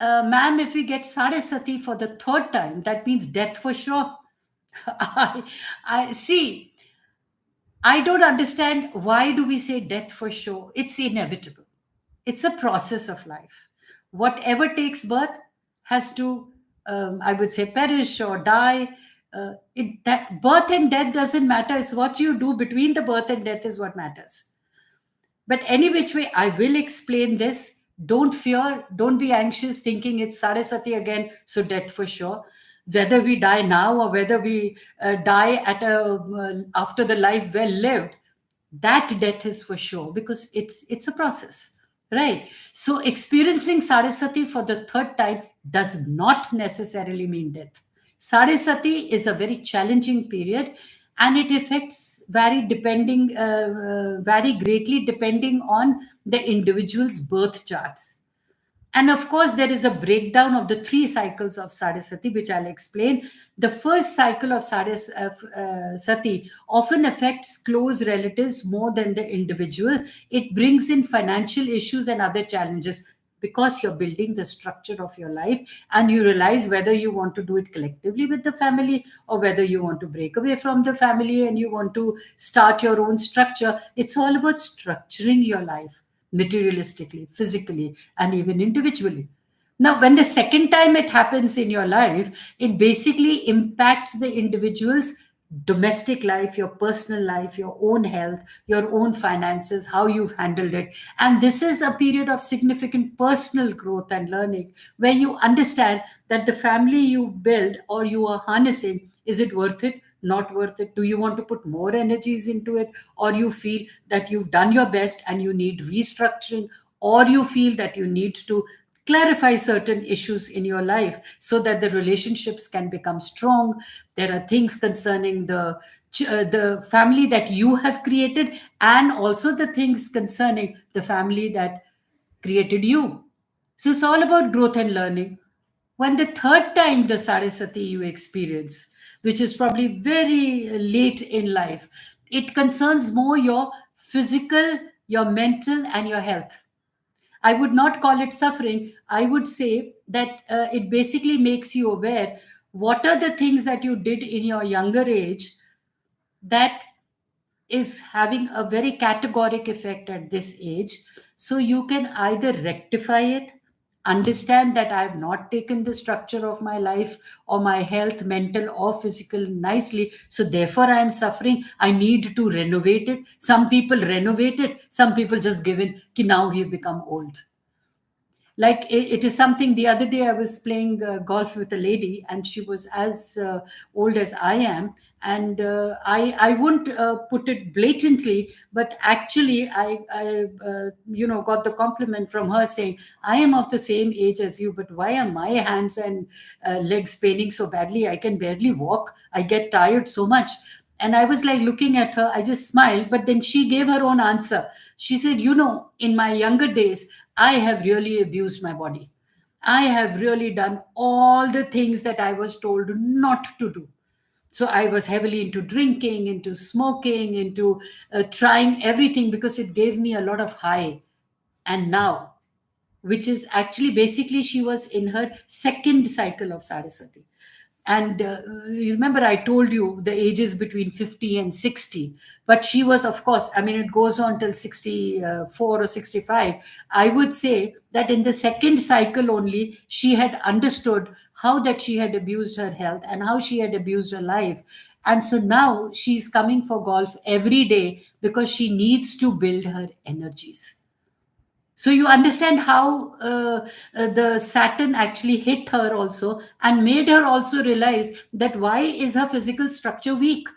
Ma'am, if we get Sade Sati for the third time, that means death for sure. I see. I don't understand why do we say death for sure. It's inevitable. It's a process of life. Whatever takes birth has to, I would say, perish or die. That birth and death doesn't matter. It's what you do between the birth and death is what matters. But any which way, I will explain this. Don't fear, don't be anxious, thinking it's Saraswati again, so death for sure. Whether we die now or whether we die at after the life well lived, that death is for sure because it's a process, right? So experiencing Saraswati for the third time does not necessarily mean death. Saraswati is a very challenging period, and it affects vary greatly depending on the individual's birth charts. And of course, there is a breakdown of the three cycles of Sadhasati, which I'll explain. The first cycle of Sadhasati often affects close relatives more than the individual. It brings in financial issues and other challenges because you're building the structure of your life and you realize whether you want to do it collectively with the family or whether you want to break away from the family and you want to start your own structure. It's all about structuring your life materialistically, physically, and even individually. Now, when the second time it happens in your life, it basically impacts the individual's domestic life, your personal life, your own health, your own finances, how you've handled it. And this is a period of significant personal growth and learning where you understand that the family you build or you are harnessing, is it worth it? Not worth it? Do you want to put more energies into it? Or you feel that you've done your best and you need restructuring? Or you feel that you need to clarify certain issues in your life so that the relationships can become strong? There are things concerning the family that you have created and also the things concerning the family that created you. So it's all about growth and learning. When the third time the Saraswati you experience, which is probably very late in life, it concerns more your physical, your mental, and your health. I would not call it suffering. I would say that it basically makes you aware what are the things that you did in your younger age that is having a very categoric effect at this age. So you can either rectify it, understand that I have not taken the structure of my life or my health, mental or physical, nicely. So therefore, I am suffering. I need to renovate it. Some people renovate it, some people just give in, ki now we have become old. Like it is something. The other day I was playing golf with a lady and she was as old as I am, and I wouldn't put it blatantly, but actually I got the compliment from her saying, I am of the same age as you, but why are my hands and legs paining so badly? I can barely walk, I get tired so much. And I was like looking at her, I just smiled, but then she gave her own answer. She said, in my younger days, I have really abused my body. I have really done all the things that I was told not to do. So I was heavily into drinking, into smoking, into trying everything because it gave me a lot of high. And now, which is actually basically she was in her second cycle of Saraswati. And you remember I told you the ages between 50 and 60, but she was, of course, I mean, it goes on till 64 or 65. I would say that in the second cycle only, she had understood how that she had abused her health and how she had abused her life. And so now she's coming for golf every day because she needs to build her energies. So you understand how the Saturn actually hit her also and made her also realize that why is her physical structure weak?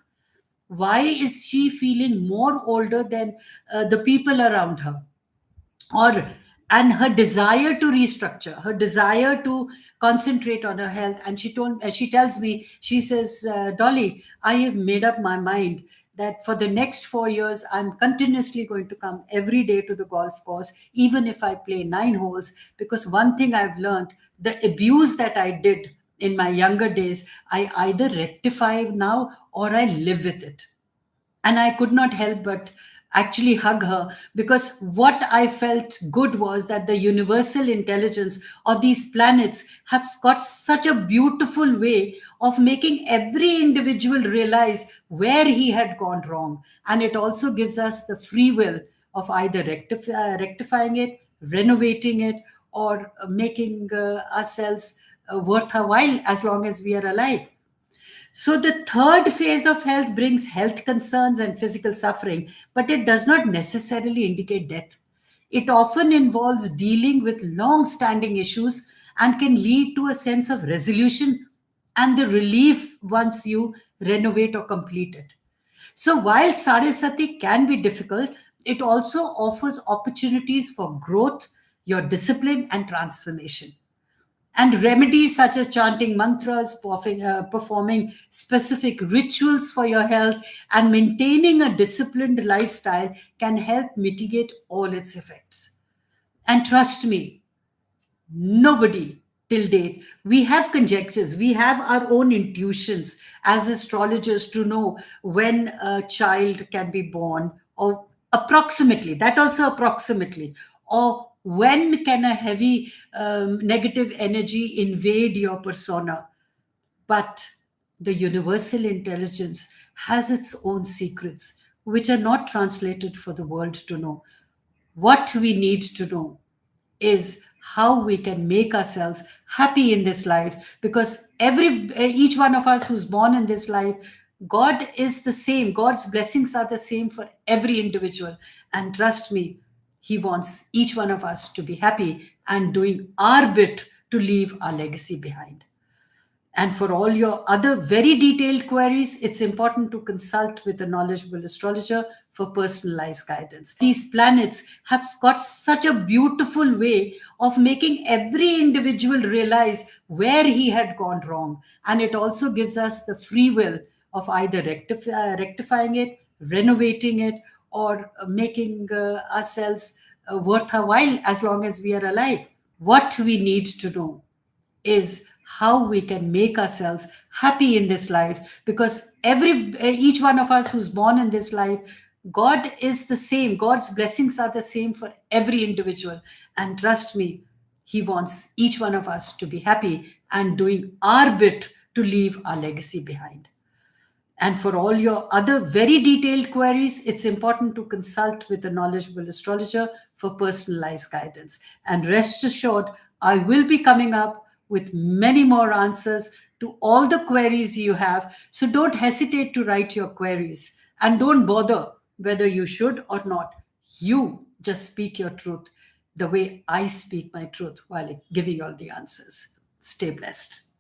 Why is she feeling more older than the people around her? Or and her desire to restructure, her desire to concentrate on her health. And she tells me, she says, Dolly, I have made up my mind that for the next 4 years I'm continuously going to come every day to the golf course, even if I play 9 holes, because one thing I've learned, the abuse that I did in my younger days, I either rectify now or I live with it. And I could not help but actually hug her, because what I felt good was that the universal intelligence or these planets have got such a beautiful way of making every individual realize where he had gone wrong. And it also gives us the free will of either rectifying it, renovating it, or making ourselves worth a while as long as we are alive. So, the third phase of health brings health concerns and physical suffering, but it does not necessarily indicate death. It often involves dealing with long standing issues and can lead to a sense of resolution and the relief once you renovate or complete it. So, while Sade Sati can be difficult, it also offers opportunities for growth, your discipline, and transformation. And remedies such as chanting mantras, performing specific rituals for your health, and maintaining a disciplined lifestyle can help mitigate all its effects. And trust me, nobody till date, we have conjectures, we have our own intuitions as astrologers to know when a child can be born, or approximately, that also approximately, or when can a heavy negative energy invade your persona. But the universal intelligence has its own secrets which are not translated for the world to know. What we need to know is how we can make ourselves happy in this life, because each one of us who's born in this life, God is the same, God's blessings are the same for every individual. And trust me, he wants each one of us to be happy and doing our bit to leave our legacy behind. And for all your other very detailed queries, it's important to consult with a knowledgeable astrologer for personalized guidance. These planets have got such a beautiful way of making every individual realize where he had gone wrong. And it also gives us the free will of either rectifying it, renovating it, or making ourselves worth a while as long as we are alive. What we need to know is how we can make ourselves happy in this life, because each one of us who's born in this life, God is the same, God's blessings are the same for every individual. And trust me, he wants each one of us to be happy and doing our bit to leave our legacy behind. And for all your other very detailed queries, it's important to consult with a knowledgeable astrologer for personalized guidance. And rest assured, I will be coming up with many more answers to all the queries you have. So don't hesitate to write your queries, and don't bother whether you should or not. You just speak your truth the way I speak my truth while giving all the answers. Stay blessed.